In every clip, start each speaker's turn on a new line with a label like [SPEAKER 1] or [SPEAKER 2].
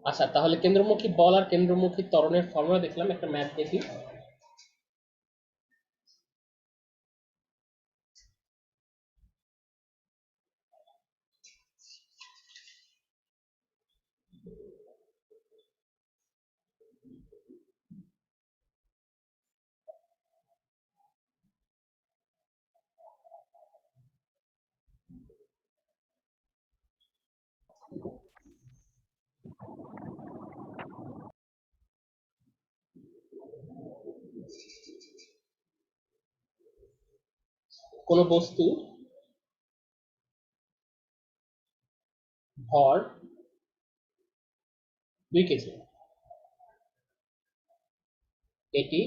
[SPEAKER 1] আচ্ছা, তাহলে কেন্দ্রমুখী বল আর কেন্দ্রমুখী ত্বরণের ফর্মুলা দেখলাম, একটা ম্যাথ দেখি। কোন বস্তু ভর 2 কেজি, এটি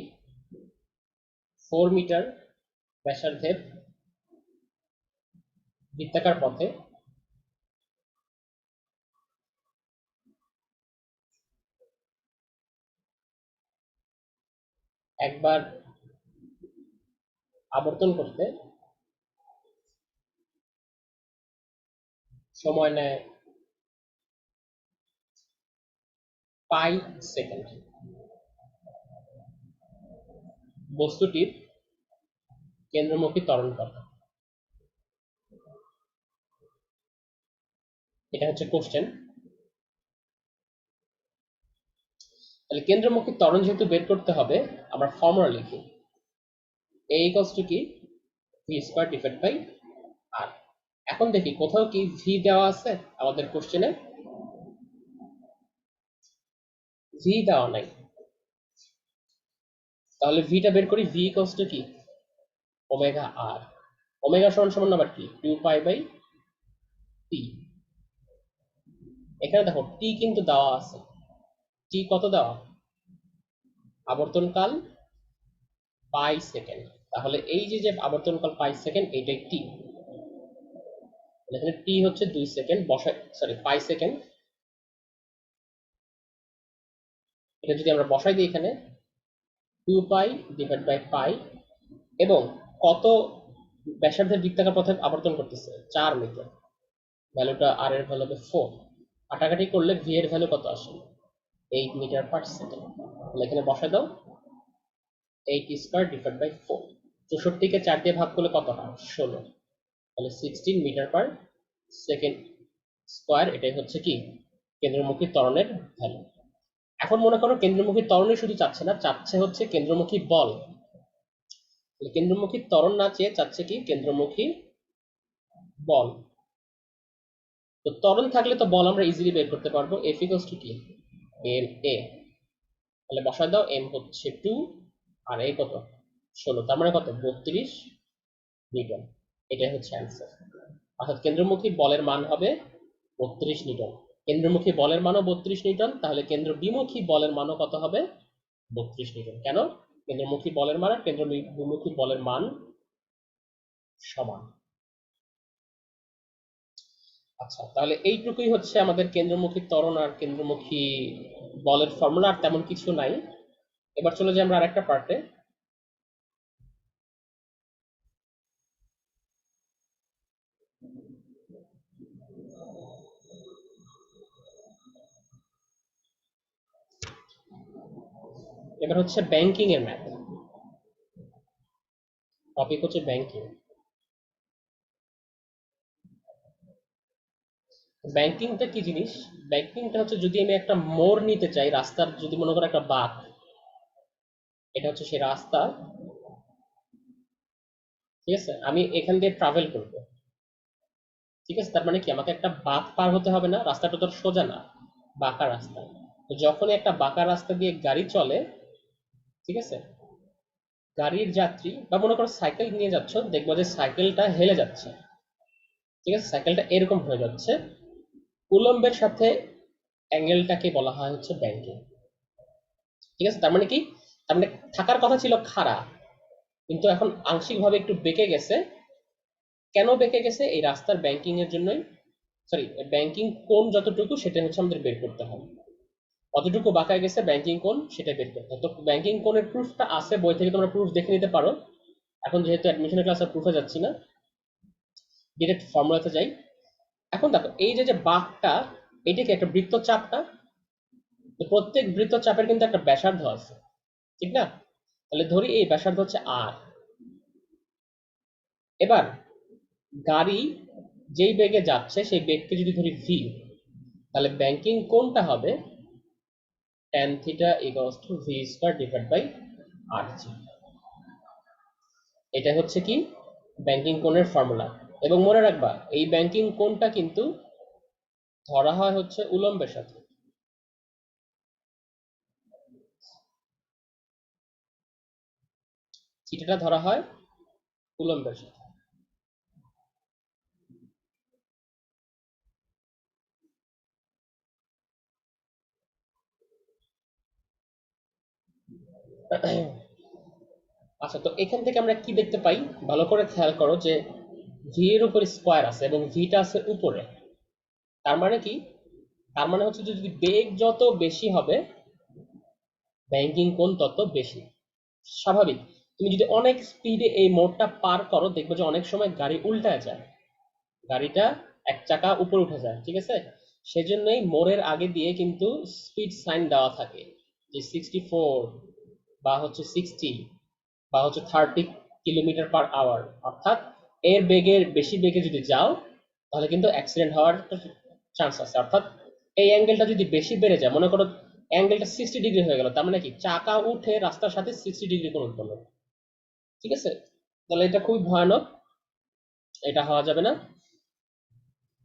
[SPEAKER 1] 4 মিটার ব্যাসার্ধের বৃত্তাকার পথে একবার আবর্তন করতে সময় নেয় পাই সেকেন্ড। বস্তুটির কেন্দ্রমুখী ত্বরণ কত? এটা হচ্ছে কোশ্চেন। তাহলে কেন্দ্রমুখী ত্বরণ যেহেতু বের করতে হবে, আমরা ফর্মুলা লিখি। এ ইকুয়ালস টু কি? ভি স্কয়ার ডিভাইড বাই আর। এখন দেখি কোথাও কি ভি দেওয়া আছে আমাদের কোশ্চেনে? ভি দেওয়া নাই। তাহলে ভিটা বের করি। ভি ইকুয়ালস টু কি? ওমেগা আর। ওমেগা সমান সমান আবার কি? 2 পাই বাই টি। এখানে দেখো টি কিন্তু দেওয়া আছে। টি কত দেওয়া? আবর্তনকাল পাই সেকেন্ড। তাহলে এই যে আবর্তনকাল পাই সেকেন্ড, এইটাই টি। এখানে টি হচ্ছে 2 সেকেন্ড, বসাই, সরি, পাই সেকেন্ড। এটা যদি আমরা বসাই দিই এখানে, 2 পাই ডিভাইড বাই পাই, এবং কত ব্যাসার্ধের বৃত্তাকার পথে আবর্তন করতেছে? 4 মিটার। ভ্যালুটা আর এর ভ্যালু হবে 4। কাটাকাটি করলে ভি এর ভ্যালু কত আসে? 8 মিটার পার সেকেন্ড। তাহলে এখানে বসাই দাও, 8 স্কয়ার ডিভাইড বাই 4। 64 কে 4 দিয়ে ভাগ করলে কত হয়? 16। তাহলে 16 মিটার পার সেকেন্ড স্কয়ার। এটাই হচ্ছে কি? কেন্দ্রমুখী ত্বরণের ভ্যালু। এখন মনে করো কেন্দ্রমুখী ত্বরণই শুধু চাচ্ছে না, চাচ্ছে হচ্ছে কেন্দ্রমুখী বল। কেন্দ্রমুখী ত্বরণ না চেয়ে চাচ্ছে কি? কেন্দ্রমুখী বল। তো ত্বরণ থাকলে তো বল আমরা ইজিলি বের করতে পারবো। এফ ইকুয়ালস টু কি? M A. তাহলে বসায় দাও, এম হচ্ছে 2 আর এ কত? 16। তার মানে কত? 32 নিউটন। এটাই হচ্ছে অ্যান্সার। অর্থাৎ কেন্দ্রমুখী বলের মান হবে 32 নিউটন। কেন্দ্রমুখী বলের মানও 32 নিউটন, তাহলে কেন্দ্র বিমুখী বলের মানও কত হবে? 32 নিউটন। কেন? কেন্দ্রমুখী বলের মান আর কেন্দ্র বিমুখী বলের মান সমান। আচ্ছা, তাহলে এইটুকুই হচ্ছে আমাদের কেন্দ্রমুখী ত্বরণ আর কেন্দ্রমুখী বলের ফর্মুলা, আর তেমন কিছু নাই। এবার চলে যাই আমরা আরেকটা পার্টে। এবার হচ্ছে ব্যাংকিং এর ম্যাথ। টপিক হচ্ছে ব্যাংকিং। ব্যাংকিংটা কি জিনিস? ব্যাংকিংটা হচ্ছে যদি আমি একটা মোড় নিতে চাই রাস্তার, যদি মনে করো একটা বাঁক, এটা হচ্ছে সেই রাস্তা, ঠিক আছে? আমি এখান দিয়ে ট্রাভেল করব, ঠিক আছে? তার মানে কি আমাকে একটা বাঁক পার হতে হবে না? রাস্তাটা তো সোজা না, বাঁকা রাস্তা। তো যখনই একটা বাঁকা রাস্তা দিয়ে গাড়ি চলে, ঠিক আছে, গাড়ির যাত্রী বা মনে করো সাইকেল নিয়ে যাচ্ছ, দেখবো যে সাইকেলটা হেলে যাচ্ছে, ঠিক আছে? সাইকেলটা এরকম হয়ে যাচ্ছে। উলম্বের সাথে অ্যাঙ্গেলটাকে বলা হয় হচ্ছে ব্যাংকিং, ঠিক আছে? তার মানে কি? তার মানে থাকার কথা ছিল খাড়া, কিন্তু এখন আংশিকভাবে একটু বেঁকে গেছে। কেন বেঁকে গেছে? এই রাস্তার ব্যাংকিং এর জন্যই। সরি, ব্যাংকিং কোণ যতটুকু সেটা হচ্ছে আমাদের বের করতে হবে। কতটুকু বাঁকায় গেছে ব্যাংকিং কোণ সেটা বের করতে হবে। তো ব্যাংকিং কোণের প্রুফটা আছে বই থেকে, তোমরা প্রুফ দেখে নিতে পারো। এখন যেহেতু অ্যাডমিশনের ক্লাসে প্রুফে যাচ্ছি না, ডিরেক্ট ফর্মুলাতে যাই। এখন দেখো এই যে যে বাঁকটা, এটা কি একটা বৃত্তচাপ না? তো প্রত্যেক বৃত্তচাপের কিন্তু একটা ব্যাসার্ধ আছে, ঠিক না? তাহলে ধরি এই ব্যাসার্ধ হচ্ছে আর। এবার গাড়ি যেই বেগে যাচ্ছে সেই বেগকে যদি ধরি ভি, তাহলে ব্যাংকিং কোণটা হবে tan theta equals to V square divide by R G. এটা হচ্ছে কি ব্যাংকিং কোণের ফর্মুলা। এবং মনে রাখবা এই ব্যাংকিং কোণটা কিন্তু ধরা হয় হচ্ছে উলম্বের সাথে। থিটাটা ধরা হয় উলম্বের সাথে। আচ্ছা, তো এখান থেকে আমরা কি দেখতে পাই? ভালো করে খেয়াল করো যে ভি এর উপর স্কোয়ার আছে এবং ভিটা আছে উপরে। তার মানে কি? তার মানে হচ্ছে যে যদি বেগ যত বেশি হবে ব্যাংকিং কোণ তত বেশি। স্বাভাবিক। তুমি যদি অনেক স্পিডে এই মোড়টা পার করো দেখবে যে অনেক সময় গাড়ি উল্টায় যায়, গাড়িটা এক চাকা উপরে উঠে যায়, ঠিক আছে? সেজন্যই মোড়ের আগে দিয়ে কিন্তু স্পিড সাইন দেওয়া থাকে, যে 64 বা হচ্ছে 60 বা হচ্ছে 30 কিলোমিটার পার আওয়ার। অর্থাৎ এর বেগের বেশি বেগে যদি যাও তাহলে কিন্তু অ্যাক্সিডেন্ট হওয়ার চান্স আছে। অর্থাৎ এই অ্যাঙ্গেলটা যদি বেশি বেড়ে যায়, মনে করো অ্যাঙ্গেলটা 60 ডিগ্রি হয়ে গেল, তার মানে কি চাকা উঠে রাস্তার সাথে 60 ডিগ্রি কোণ উৎপন্ন, ঠিক আছে? তাহলে এটা খুবই ভয়ানক, এটা হওয়া যাবে না।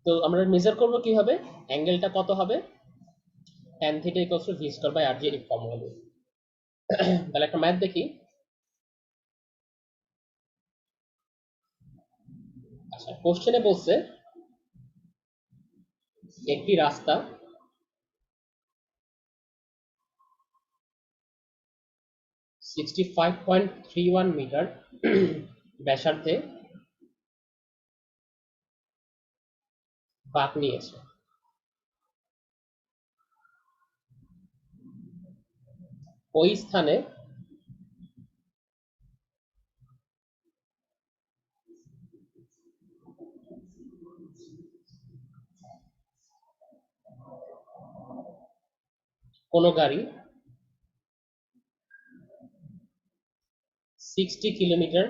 [SPEAKER 1] তো আমরা মেজার করবো কিভাবে? অ্যাঙ্গেলটা কত হবে? tan theta equals to V square by R G, এই ফর্মুলা দিয়ে। তাহলে একটা ম্যাথ দেখি। আচ্ছা, কোশ্চেনে বলছে একটি রাস্তা 65.31 মিটার ব্যাসার্ধে বাঁক নিয়েছে। ওই স্থানে কোনো গাড়ি 60 কিলোমিটার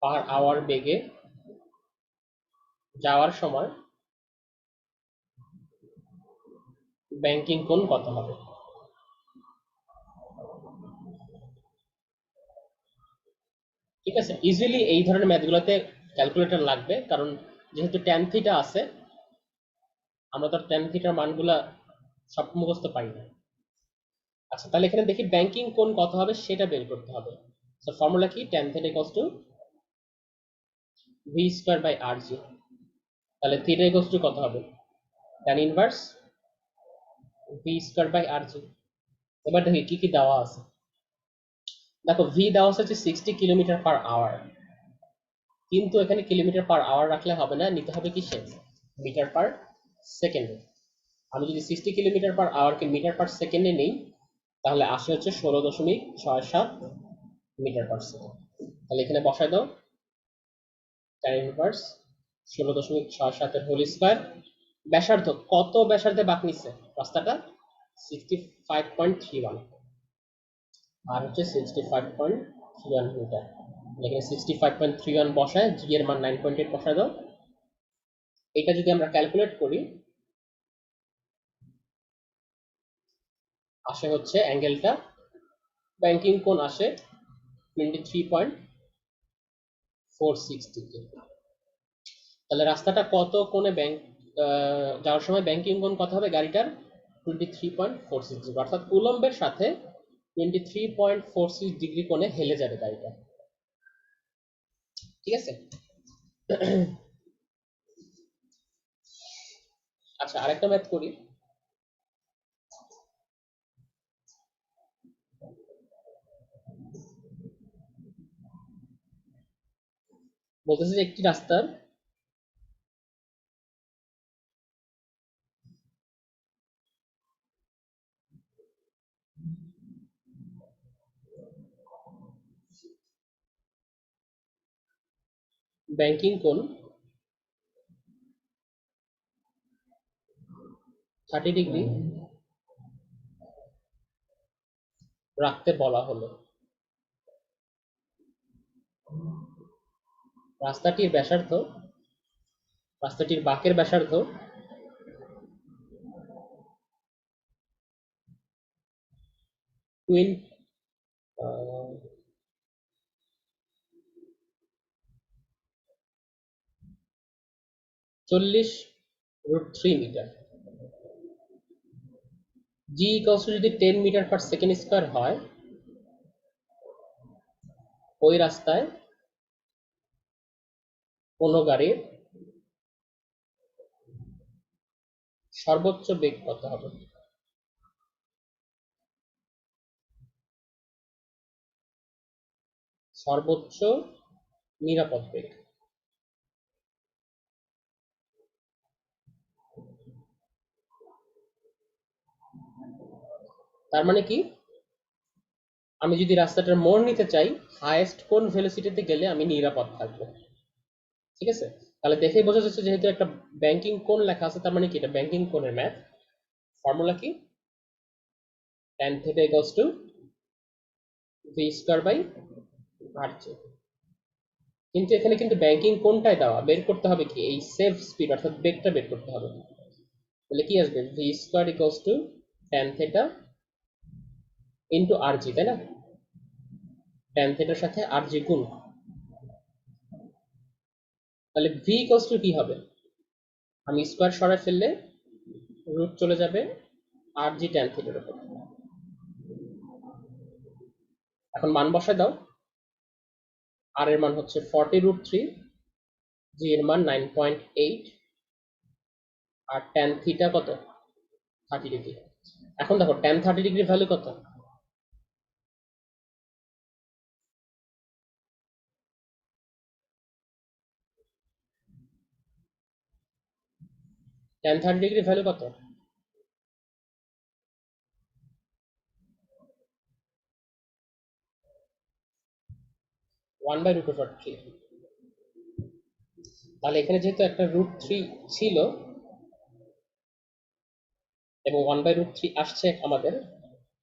[SPEAKER 1] পার আওয়ার বেগে যাওয়ার সময় ব্যাংকিং কোণ কত হবে? ঠিক আছে, ইজিলি এই ধরনের ম্যাথগুলোতে ক্যালকুলেটর লাগবে, কারণ যেহেতু ট্যান থিটা আছে আমরা তো ট্যান থিটার মানগুলা সব মুখস্থ পারি না। আচ্ছা, তাহলে এখানে দেখি ব্যাংকিং কোণ কত হবে সেটা বের করতে হবে। তো ফর্মুলা কি? Tan theta equals to V square by R G. তাহলে থিটা ইকুয়ালস টু কত হবে? Tan inverse V square by R G. এবার দেখি কি কি দেওয়া আছে। দেখো ভি দেওয়া আছে হচ্ছে 60 কিলোমিটার পার আওয়ার, কিন্তু এখানে কিলোমিটার পার আওয়ার রাখলে হবে না, নিতে হবে কিসে? মিটার পার সেকেন্ডে। আমি যদি 60 কিলোমিটার পার আওয়ারকে মিটার পার সেকেন্ডে নিই তাহলে আসে হচ্ছে 16.67 মিটার পার সেকেন্ড। তাহলে এখানে বসাই দাও tan ইনভার্স 16.67 হোল স্কয়ার। ব্যাসার্ধ কত ব্যাসার্ধে বাঁক নিচ্ছে রাস্তাটা? 65.31 আর হচ্ছে 65.31 মিটার। এখানে 65.31 বসায়, জি এর মান 9.8 বসায় দাও। এটা যদি আমরা ক্যালকুলেট করি আসে হচ্ছে অ্যাঙ্গেলটা ব্যাংকিং কোণ আসে 23.46 ডিগ্রি। তাহলে রাস্তাটা কত কোণে ব্যাংক যাওয়ার সময় ব্যাংকিং কোণ কত হবে গাড়িটার? 23.46 ডিগ্রি, অর্থাৎ উলম্বের সাথে 23.46 ডিগ্রি কোণে হেলে যাবে গাড়িটা, ঠিক আছে? আচ্ছা, আরেকটা ম্যাথ করি। বলতেছে যে একটি রাস্তার ব্যাংকিং কোণ 30 ডিগ্রি রাখতে বলা হলো। রাস্তাটির বাঁকের ব্যাসার্ধ 40√3 মিটার। জি ইকুয়ালস টু যদি 10 মিটার পার সেকেন্ড স্কয়ার হয়, ওই রাস্তায় কোনো গাড়ির সর্বোচ্চ বেগ কত হবে? সর্বোচ্চ নিরাপদ বেগ। তার মানে কি, আমি যদি রাস্তাটার মোড় নিতে চাই, হাইয়েস্ট কোন ভেলোসিটিতে গেলে আমি নিরাপদ থাকবো। ঠিক আছে, তাহলে দেখেই বোঝা যাচ্ছে যেহেতু একটা ব্যাংকিং কোণ লেখা আছে, তার মানে কি এটা ব্যাংকিং কোণের ম্যাথ। ফর্মুলা কি? tan theta equals to v square by rj। কিন্তু এখানে কিন্তু ব্যাংকিং কোণটাই দেওয়া, বের করতে হবে কি এই সেভ স্পিড অর্থাৎ বেগটা বের করতে হবে। তাহলে কি আসবে? v square equals to tan theta into rg, তাই না? tan theta এর সাথে rg গুণ, তাহলে v equals to কি হবে? আমি স্কয়ার সরায় ফেললে রুট চলে যাবে rg tan theta এর উপর। এখন মান বসায় দাও। r এর মান হচ্ছে 40√3, g এর মান 9.8, আর tan থিটা কত? 30 ডিগ্রি। এখন দেখো tan 30 ডিগ্রি ভ্যালু কত? tan 30 ডিগ্রি ভ্যালু কত? 1/√3। তাহলে এখানে যেহেতু একটা √3 ছিল এবং 1/√3 আসছে আমাদের,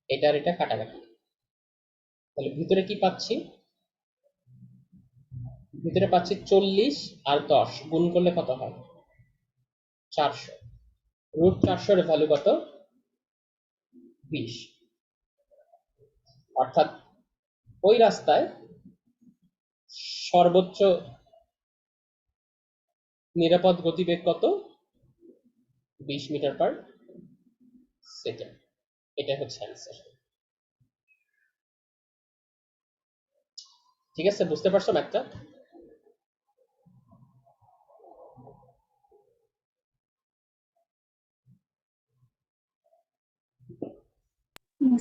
[SPEAKER 1] এটার এটা কাটাকাটি। তাহলে ভিতরে কি পাচ্ছি? ভিতরে পাচ্ছি 40 আর 10 গুণ করলে কত হয়? 400। √400 এর ভ্যালু কত? 20। অর্থাৎ ওই রাস্তায় সর্বোচ্চ নিরাপদ গতিবেগ কত? 20 মিটার পার সেকেন্ড। এটা হচ্ছে অ্যান্সার। ঠিক আছে, বুঝতে পারছো ম্যাথটা?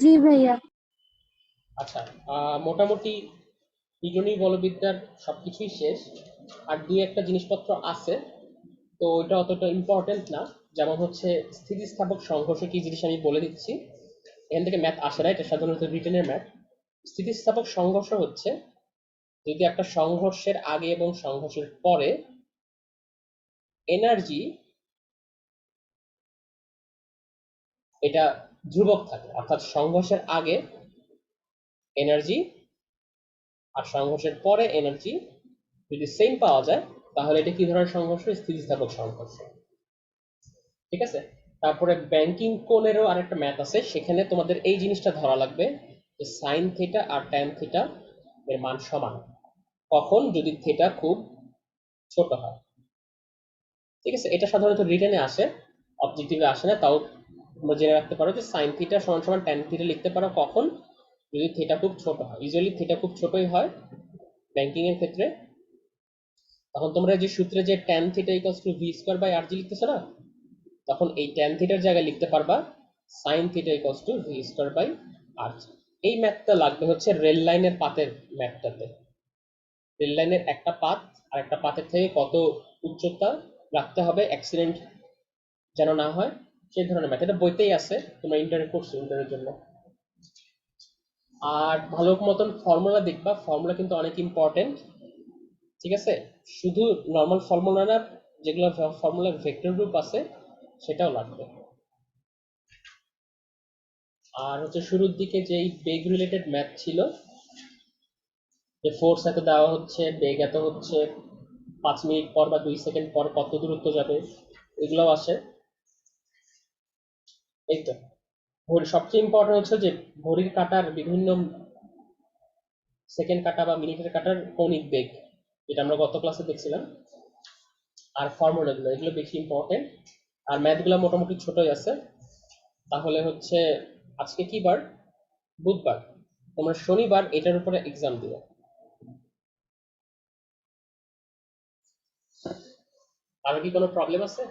[SPEAKER 2] জি ভাইয়া।
[SPEAKER 1] আচ্ছা, মোটামুটি বীজনী বলবিদ্যার সবকিছুই শেষ, আর দুই একটা জিনিসপত্র আছে, তো ওইটা অতটা ইম্পর্টেন্ট না। যেমন হচ্ছে স্থিতিস্থাপক সংঘর্ষ কি জিনিস আমি বলে দিচ্ছি। এখান থেকে ম্যাথ আসে না, এটা সাধারণত রিটেনের ম্যাথ। স্থিতিস্থাপক সংঘর্ষ হচ্ছে যদি একটা সংঘর্ষের আগে এবং সংঘর্ষের পরে এনার্জি এটা ধ্রুবক থাকে, অর্থাৎ সংঘর্ষের আগে এনার্জি আর সংঘর্ষের পরে এনার্জি যদি সেম পাওয়া যায়, তাহলে এটা কি ধরনের সংঘর্ষ? স্থিতিস্থাপক সংঘর্ষ। ঠিক আছে, তারপরে ব্যাংকিং কোণেরও আরেকটা ম্যাথ আছে, সেখানে তোমাদের এই জিনিসটা ধরা লাগবে যে সাইন থিটা আর ট্যান থিটা এর মান সমান কখন? যদি থিটা খুব ছোট হয়। ঠিক আছে, এটা সাধারণত রিটেনে আসে, অবজেক্টিভে আসে না, তাও তোমরা জেনে রাখতে পারো যে সাইন থিটা সমান সমান ট্যান থিটা লিখতে পারো কখন? যদি থিটা খুব ছোট হয়। ইউজুয়ালি থিটা খুব ছোটই হয় ব্যাংকিং এর ক্ষেত্রে। তখন তোমরা যে সূত্রে যে tan theta equals to V square by R G লিখতেছো না, তখন এই ট্যান থিটার জায়গায় লিখতে পারবা sine theta equals to V square by R G. এই ম্যাথটা লাগবে হচ্ছে রেল লাইনের পাতের ম্যাথটাতে। রেল লাইনের একটা পাত আর একটা পাতের থেকে কত উচ্চতা রাখতে হবে অ্যাক্সিডেন্ট যেন না হয়, সেই ধরনের ম্যাথ। এটা বইতেই আছে, তোমরা ইন্টারনেট করছো ইন্টারের জন্য। আর ভালো মতন ফর্মুলা দেখবা, ফর্মুলা কিন্তু অনেক ইম্পর্টেন্ট। ঠিক আছে, শুধু নর্মাল ফর্মুলা না, যেগুলো ফর্মুলার ভেক্টর গ্রুপ আছে সেটাও লাগবে। আর হচ্ছে শুরুর দিকে যেই বেগ রিলেটেড ম্যাথ ছিল, যে ফোর্স এত দেওয়া হচ্ছে, বেগ এত হচ্ছে, 5 মিনিট পর বা 2 সেকেন্ড পর কত দূরত্ব যাবে, এগুলোও আসে। এই তো ঘড়ি সবচেয়ে ইম্পর্টেন্ট হচ্ছে যে ঘড়ির কাঁটার বিভিন্ন সেকেন্ড কাঁটা বা মিনিটের কাঁটার কৌণিক বেগ, যেটা আমরা গত ক্লাসে দেখছিলাম। আর ফর্মুলাগুলো, এগুলো বেশি ইম্পর্টেন্ট। আর ম্যাথগুলো মোটামুটি ছোটই আছে। তাহলে হচ্ছে আজকে কি বার? বুধবার। তোমরা শনিবার এটার উপরে এক্সাম দিবে। আর কি কোনো প্রবলেম আছে?